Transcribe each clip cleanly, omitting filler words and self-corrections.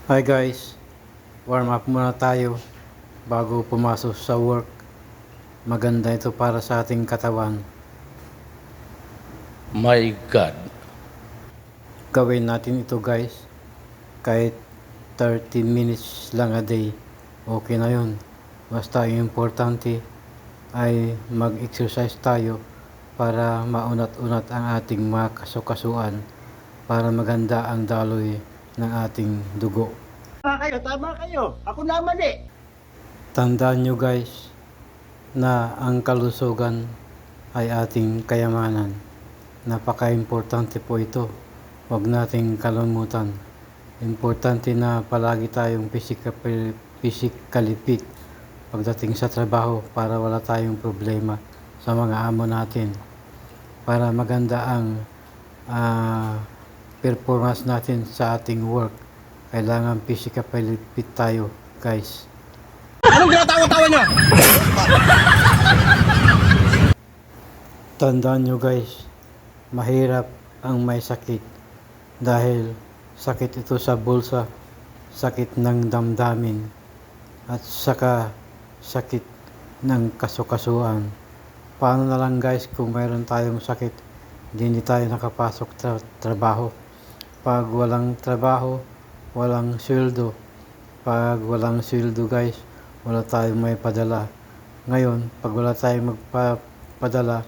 Hi guys, warm up muna tayo bago pumasok sa work. Maganda ito para sa ating katawan. My God. Gawin natin ito guys, kahit 30 minutes lang a day, okay na yun. Basta yung importante ay mag-exercise tayo para maunat-unat ang ating mga kasukasuan, para maganda ang daloy ng ating dugo. Tama kayo. Ako naman eh. Tandaan nyo guys na ang kalusugan ay ating kayamanan. Napaka-importante po ito. Huwag nating kalimutan. Importante na palagi tayong physically fit pagdating sa trabaho para wala tayong problema sa mga amo natin. Para maganda ang performance natin sa ating work, kailangan physically fit tayo guys. Anong ginatawa-tawa niyo? Tandaan nyo guys, mahirap ang may sakit dahil sakit ito sa bulsa, sakit ng damdamin, at saka sakit ng kasukasuan. Paano na lang guys kung mayroon tayong sakit, hindi tayo nakapasok trabaho. Pag walang trabaho, walang sweldo. Pag walang sweldo guys, wala tayong may padala. Ngayon, pag wala tayong magpadala,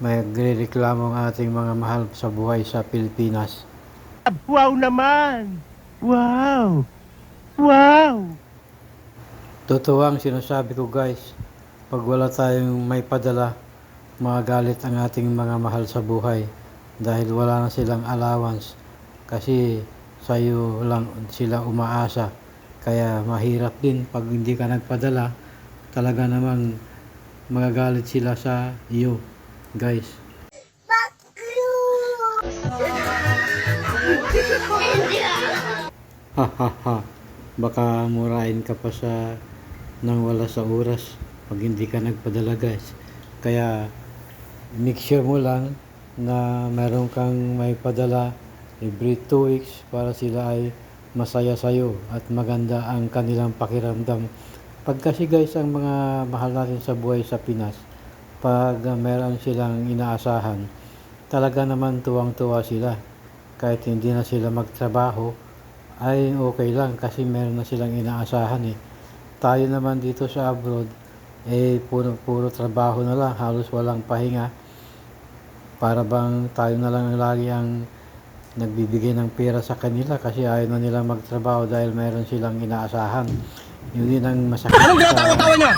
may reklamo ang ating mga mahal sa buhay sa Pilipinas. Wow naman! Wow! Wow! Totoo ang sinasabi ko guys, pag wala tayong may padala, magagalit ang ating mga mahal sa buhay dahil wala na silang allowance kasi sa iyo lang sila umaasa. Kaya mahirap din pag hindi ka nagpadala, talaga namang magagalit sila sa iyo guys. Hahaha, baka murahin ka pa sa nang wala sa oras pag hindi ka nagpadala guys. Kaya make sure mo lang na meron kang may padala every 2 weeks para sila ay masaya sa'yo at maganda ang kanilang pakiramdam. Pag kasi guys, ang mga mahal natin sa buhay sa Pinas, pag meron silang inaasahan, talaga naman tuwang-tuwa sila. Kahit hindi na sila magtrabaho, ay okay lang kasi meron na silang inaasahan eh. Tayo naman dito sa abroad, puro trabaho na lang, halos walang pahinga. Para bang tayo na lang lagi ang nagbibigay ng pera sa kanila kasi ayaw na nila magtrabaho dahil meron silang inaasahan. Yun din ang masakit Anong ginatawa-tawa niyo?